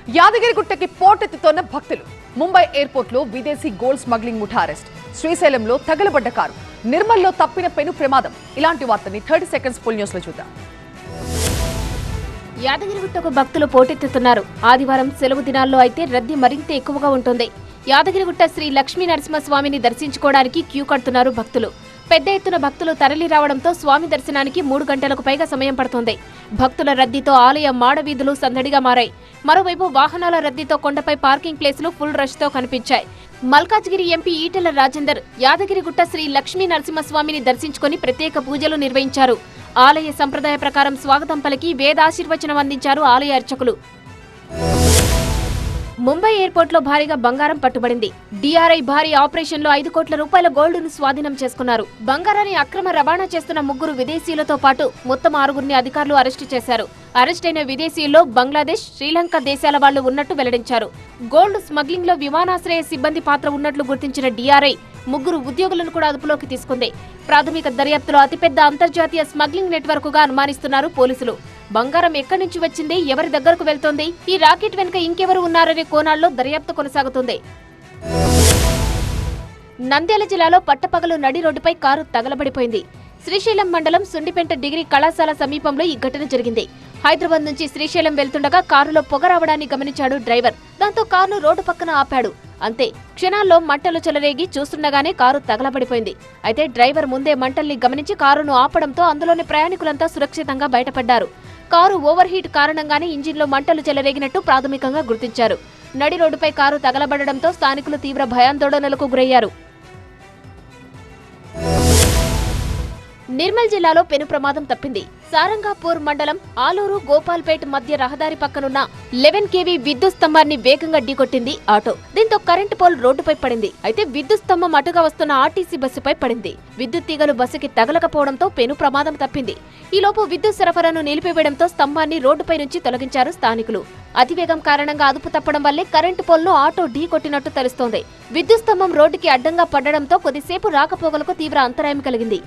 యాదగిరిగుట్టకి పోటెత్తుతోన్న భక్తులు. ముంబై ఎయిర్పోర్ట్లో విదేశీ గోల్డ్ స్మగ్లింగ్ ముఠా అరెస్ట్. శ్రీశైలంలో తగలబడ్డ కారు. నిర్మల్లో తప్పిన పెను ప్రమాదం. ఇలాంటి వార్తని 30 సెకండ్స్ ఫుల్ న్యూస్ లో చూద్దాం. యాదగిరిగుట్టకు భక్తులు పోటెత్తుతున్నారు. ఆదివారం సెలవు దినాల్లో అయితే రద్దీ మరింత ఎక్కువగా ఉంటుంది. యాదగిరిగుట్ట శ్రీ లక్ష్మీ నరసింహస్వామిని దర్శించుకోవడానికి క్యూ కడుతున్నారు భక్తులు. పెద్ద ఎత్తున భక్తులు తరలి రావడంతో స్వామి దర్శనానికి 3 గంటలకు పైగా సమయం పడుతోంది. భక్తుల రద్దీతో ఆలయ మాడవీధులు సందడిగా మారాయి. మరోవైపు వాహనాల రద్దీతో కొండపై పార్కింగ్ ప్లేసులు ఫుల్ రష్ తో కనిపించాయి. మల్కాజ్గిరి ఎంపీ ఈటెల రాజేందర్ యాదగిరిగుట్ట శ్రీ లక్ష్మీ నరసింహస్వామిని దర్శించుకుని ప్రత్యేక పూజలు నిర్వహించారు. ఆలయ సంప్రదాయ ప్రకారం స్వాగతం పలికి వేదాశీర్వచనం అందించారు ఆలయ అర్చకులు. ముంబై ఎయిర్పోర్ట్లో భారీగా బంగారం పట్టుబడింది. డీఆర్ఐ భారీ ఆపరేషన్లో 5 కోట్ల రూపాయల గోల్డ్ను స్వాధీనం చేసుకున్నారు. బంగారాన్ని అక్రమ రవాణా చేస్తున్న 3 విదేశీయులతో పాటు మొత్తం 6గురిని అధికారులు అరెస్టు చేశారు. అరెస్టైన విదేశీయుల్లో బంగ్లాదేశ్, శ్రీలంక దేశాల వాళ్లు ఉన్నట్టు వెల్లడించారు. గోల్డ్ స్మగ్లింగ్ లో విమానాశ్రయ సిబ్బంది పాత్ర ఉన్నట్లు గుర్తించిన డీఆర్ఐ 3 ఉద్యోగులను కూడా అదుపులోకి తీసుకుంది. ప్రాథమిక దర్యాప్తులో అతిపెద్ద అంతర్జాతీయ స్మగ్లింగ్ నెట్వర్క్ గా అనుమానిస్తున్నారు పోలీసులు. బంగారం ఎక్కడి నుంచి వచ్చింది, ఎవరి దగ్గరకు వెళ్తోంది, ఈ రాకెట్ వెనుక ఇంకెవరు ఉన్నారనే కోణాల్లో దర్యాప్తు కొనసాగుతుంది. నంద్యాల జిల్లాలో పట్టపగలు నడి రోడ్డుపై కారు తగలబడిపోయింది. శ్రీశైలం మండలం సుండిపెంట డిగ్రీ కళాశాల సమీపంలో ఈ ఘటన జరిగింది. హైదరాబాద్ నుంచి శ్రీశైలం వెళ్తుండగా కారులో పొగ రావడాన్ని గమనించాడు డ్రైవర్. దాంతో కారును రోడ్డు పక్కన ఆపాడు. అంతే, క్షణాల్లో మంటలు చెలరేగి చూస్తుండగానే కారు తగలబడిపోయింది. అయితే డ్రైవర్ ముందే మంటల్ని గమనించి కారును ఆపడంతో అందులోని ప్రయాణికులంతా సురక్షితంగా బయటపడ్డారు. కారు ఓవర్ హీట్ కారణంగానే ఇంజిన్లో మంటలు చెలరేగినట్టు ప్రాథమికంగా గుర్తించారు. నడి రోడ్డుపై కారు తగలబడడంతో స్థానికులు తీవ్ర భయాందోళనలకు గురయ్యారు. నిర్మల్ జిల్లాలో పెను ప్రమాదం తప్పింది. సారంగాపూర్ మండలం ఆలూరు గోపాల్పేట్ మధ్య రహదారి పక్కనున్న 11 kV విద్యుత్ స్తంభాన్ని వేగంగా ఢీకొట్టింది ఆటో. దీంతో కరెంటు పోల్ రోడ్డుపై పడింది. అయితే విద్యుత్ స్తంభం అటుగా వస్తున్న ఆర్టీసీ బస్సుపై పడింది. విద్యుత్ తీగలు బస్సుకి తగలకపోవడంతో పెను ప్రమాదం తప్పింది. ఈలోపు విద్యుత్ సరఫరాను నిలిపివేయడంతో స్తంభాన్ని రోడ్డుపై నుంచి తొలగించారు స్థానికులు. అతివేగం కారణంగా అదుపు తప్పడం వల్లే కరెంటు పోల్ను ఆటో ఢీకొట్టినట్టు తెలుస్తోంది. విద్యుత్ స్తంభం రోడ్డుకి అడ్డంగా పడడంతో కొద్దిసేపు రాకపోకలకు తీవ్ర అంతరాయం కలిగింది.